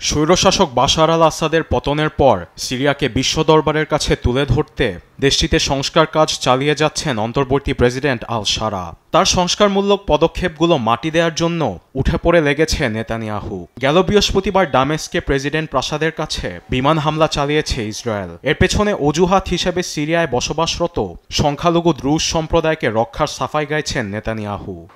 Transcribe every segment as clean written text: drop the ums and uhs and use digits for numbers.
স্বৈরশাসক বাশার আল আসাদের পতনের পর সিরিয়াকে বিশ্ব দরবারের কাছে তুলে ধরতে দেশটিতে সংস্কার কাজ চালিয়ে যাচ্ছেন অন্তর্বর্তী প্রেসিডেন্ট আল সারা। তার সংস্কারমূলক পদক্ষেপগুলো মাটি দেওয়ার জন্য উঠে পড়ে লেগেছে নেতানিয়াহু। গেল বৃহস্পতিবার দামেস্কে প্রেসিডেন্ট প্রাসাদের কাছে বিমান হামলা চালিয়েছে ইসরায়েল। এর পেছনে অজুহাত হিসেবে সিরিয়ায় বসবাসরত সংখ্যালঘু দ্রুজ সম্প্রদায়কে রক্ষার সাফাই গাইছেন নেতানিয়াহু।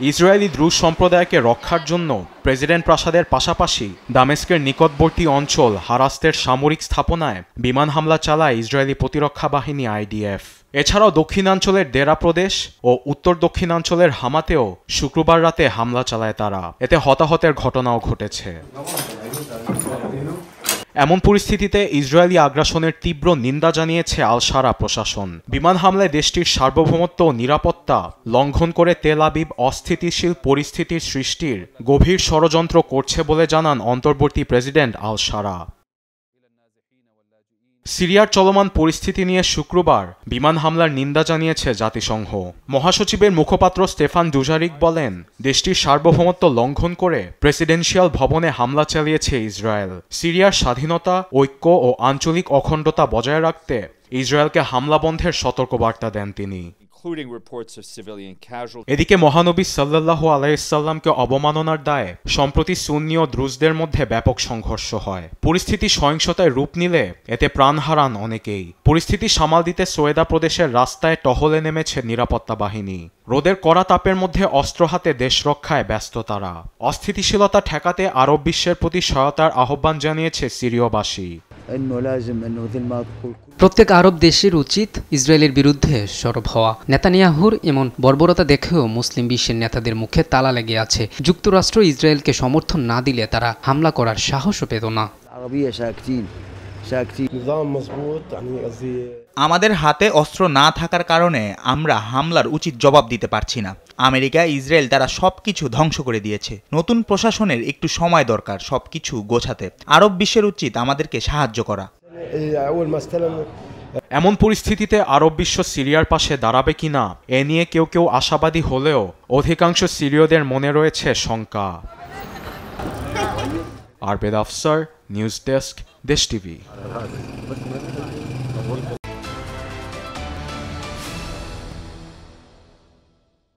ইসরায়েলি দ্রুজ সম্প্রদায়কে রক্ষার জন্য প্রেসিডেন্ট প্রাসাদের পাশাপাশি দামেস্কের নিকটবর্তী অঞ্চল হারাস্তের সামরিক স্থাপনায় বিমান হামলা চালায় ইসরায়েলি প্রতিরক্ষা বাহিনী IDF। এছাড়াও দক্ষিণাঞ্চলের দেরা প্রদেশ ও উত্তর দক্ষিণাঞ্চলের হামাতেও শুক্রবার রাতে হামলা চালায় তারা। এতে হতাহতের ঘটনাও ঘটেছে। এমন পরিস্থিতিতে ইসরায়েলি আগ্রাসনের তীব্র নিন্দা জানিয়েছে আল সারা প্রশাসন। বিমান হামলায় দেশটির সার্বভৌমত্ব ও নিরাপত্তা লঙ্ঘন করে তেল আবিব অস্থিতিশীল পরিস্থিতির সৃষ্টির গভীর ষড়যন্ত্র করছে বলে জানান অন্তর্বর্তী প্রেসিডেন্ট আল সারা। সিরিয়ার চলমান পরিস্থিতি নিয়ে শুক্রবার বিমান হামলার নিন্দা জানিয়েছে জাতিসংঘ। মহাসচিবের মুখপাত্র স্টেফান ডুজারিক বলেন, দেশটির সার্বভৌমত্ব লঙ্ঘন করে প্রেসিডেন্সিয়াল ভবনে হামলা চালিয়েছে ইসরায়েল। সিরিয়ার স্বাধীনতা, ঐক্য ও আঞ্চলিক অখণ্ডতা বজায় রাখতে ইসরায়েলকে হামলা বন্ধের সতর্কবার্তা দেন তিনি। এদিকে মহানবী সাল্লাল্লাহু আলাইহিসসাল্লামকে অবমাননার দায়ে সম্প্রতি সুন্নি ও দ্রুজদের মধ্যে ব্যাপক সংঘর্ষ হয়। পরিস্থিতি সহিংসতায় রূপ নিলে এতে প্রাণ হারান অনেকেই। পরিস্থিতি সামাল দিতে সোয়েদা প্রদেশের রাস্তায় টহলে নেমেছে নিরাপত্তা বাহিনী। রোদের কড়া তাপের মধ্যে অস্ত্র হাতে দেশ রক্ষায় ব্যস্ত তারা। অস্থিতিশীলতা ঠেকাতে আরব বিশ্বের প্রতি সহায়তার আহ্বান জানিয়েছে সিরীয়বাসী। প্রত্যেক আরব দেশের উচিত ইসরায়েলের বিরুদ্ধে সরব হওয়া। নেতানিয়াহুর এমন বর্বরতা দেখেও মুসলিম বিশ্বের নেতাদের মুখে তালা লেগে আছে। যুক্তরাষ্ট্র ইসরায়েলকে সমর্থন না দিলে তারা হামলা করার সাহসও পেত না। আমাদের হাতে অস্ত্র না থাকার কারণে আমরা হামলার উচিত জবাব দিতে পারছি না। আমেরিকা, ইসরায়েল তারা সবকিছু ধ্বংস করে দিয়েছে। নতুন প্রশাসনের একটু সময় দরকার সবকিছু গোছাতে। আরব বিশ্বের উচিত আমাদেরকে সাহায্য করা। এমন পরিস্থিতিতে আরব বিশ্ব সিরিয়ার পাশে দাঁড়াবে কিনা এ নিয়ে কেউ কেউ আশাবাদী হলেও অধিকাংশ সিরীয়দের মনে রয়েছে শঙ্কা। আরবেদ আফসার, নিউজ ডেস্ক, দেশ টিভি।